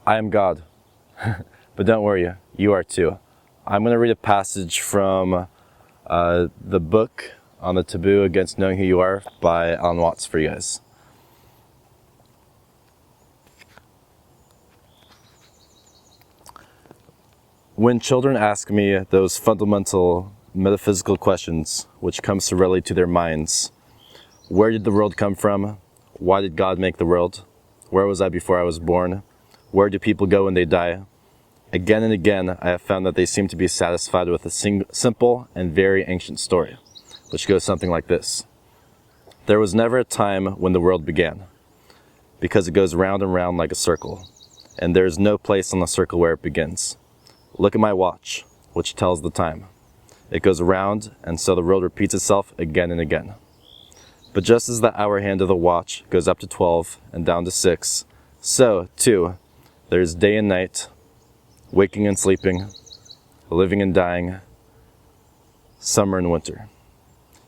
I am God. But don't worry, you are too. I'm going to read a passage from the book on the Taboo Against Knowing Who You Are by Alan Watts for you guys. When children ask me those fundamental metaphysical questions which come so readily to their minds, where did the world come from? Why did God make the world? Where was I before I was born? Where do people go when they die? Again and again, I have found that they seem to be satisfied with a simple and very ancient story, which goes something like this. There was never a time when the world began, because it goes round and round like a circle, and there is no place on the circle where it begins. Look at my watch, which tells the time. It goes around, and so the world repeats itself again and again. But just as the hour hand of the watch goes up to 12 and down to 6, so, too, there is day and night, waking and sleeping, living and dying, summer and winter.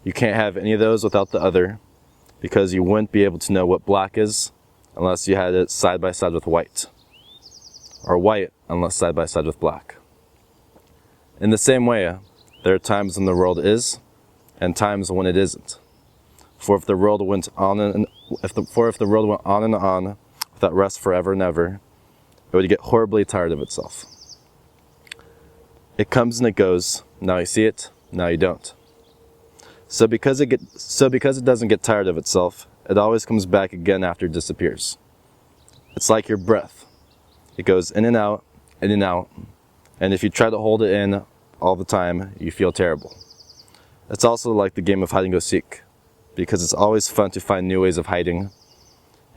You can't have any of those without the other, because you wouldn't be able to know what black is unless you had it side by side with white, or white unless side by side with black. In the same way, there are times when the world is, and times when it isn't. For if the world went on and on without rest forever and ever, it would get horribly tired of itself. It comes and it goes. Now you see it, now you don't. So because it doesn't get tired of itself, it always comes back again after it disappears. It's like your breath. It goes in and out, and if you try to hold it in all the time, you feel terrible. It's also like the game of hide and go seek, because it's always fun to find new ways of hiding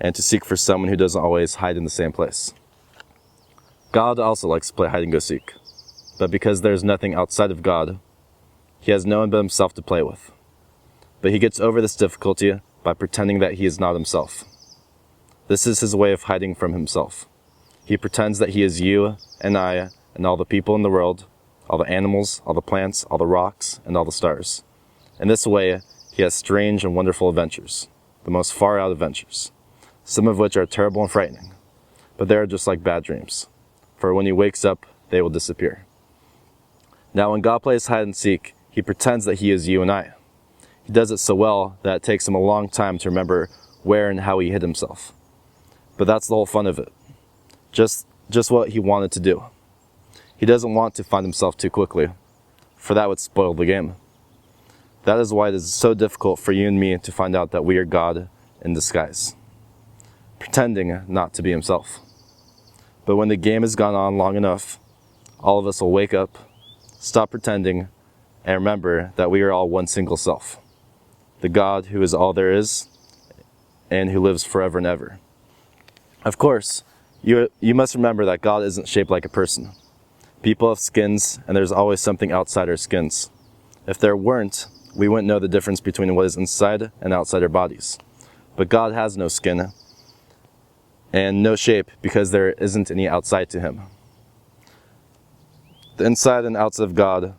and to seek for someone who doesn't always hide in the same place. God also likes to play hide and go seek, but because there's nothing outside of God, he has no one but himself to play with. But he gets over this difficulty by pretending that he is not himself. This is his way of hiding from himself. He pretends that he is you and I and all the people in the world, all the animals, all the plants, all the rocks, and all the stars. In this way, he has strange and wonderful adventures, the most far-out adventures, some of which are terrible and frightening, but they are just like bad dreams, for when he wakes up, they will disappear. Now when God plays hide and seek, he pretends that he is you and I. He does it so well that it takes him a long time to remember where and how he hid himself. But that's the whole fun of it. Just what he wanted to do. He doesn't want to find himself too quickly, for that would spoil the game. That is why it is so difficult for you and me to find out that we are God in disguise, pretending not to be himself. But when the game has gone on long enough, all of us will wake up, stop pretending, and remember that we are all one single self, the God who is all there is and who lives forever and ever. Of course, you must remember that God isn't shaped like a person. People have skins, and there's always something outside our skins. If there weren't, we wouldn't know the difference between what is inside and outside our bodies. But God has no skin and no shape because there isn't any outside to him. The inside and outside of God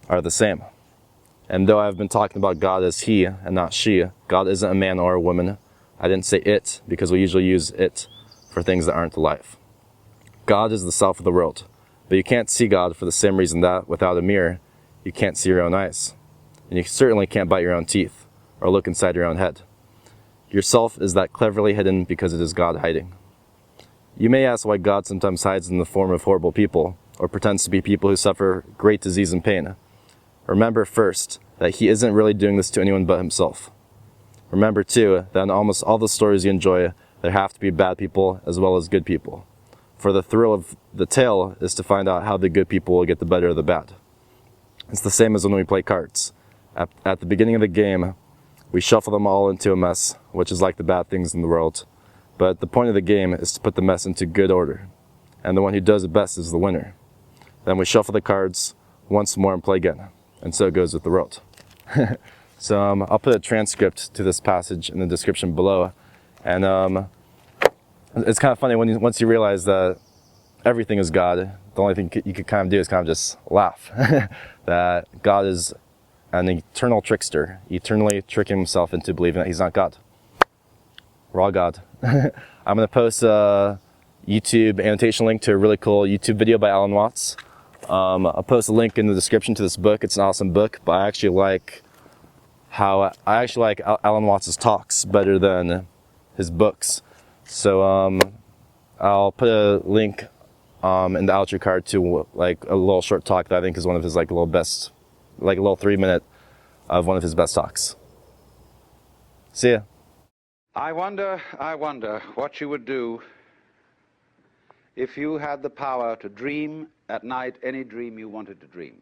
are the same. And though I've been talking about God as he and not she, God isn't a man or a woman. I didn't say it because we usually use it for things that aren't alive. God is the self of the world, but you can't see God for the same reason that, without a mirror, you can't see your own eyes. And you certainly can't bite your own teeth or look inside your own head. Yourself is that cleverly hidden because it is God hiding. You may ask why God sometimes hides in the form of horrible people or pretends to be people who suffer great disease and pain. Remember first that he isn't really doing this to anyone but himself. Remember too that in almost all the stories you enjoy, there have to be bad people as well as good people. For the thrill of the tale is to find out how the good people will get the better of the bad. It's the same as when we play cards. At the beginning of the game, we shuffle them all into a mess, which is like the bad things in the world. But the point of the game is to put the mess into good order, and the one who does it best is the winner. Then we shuffle the cards once more and play again, and so it goes with the world. So I'll put a transcript to this passage in the description below, and it's kind of funny once you realize that everything is God. The only thing you could kind of do is kind of just laugh that God is an eternal trickster, eternally tricking himself into believing that he's not God. We're all God. I'm going to post YouTube annotation link to a really cool YouTube video by Alan Watts. I'll post a link in the description to this book. It's an awesome book, but I actually like Alan Watts' talks better than his books. So I'll put a link in the outro card to like a little short talk that I think is one of his like a little 3-minute of one of his best talks. See ya. I wonder what you would do if you had the power to dream at night any dream you wanted to dream.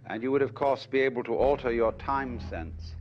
And you would, of course, be able to alter your time sense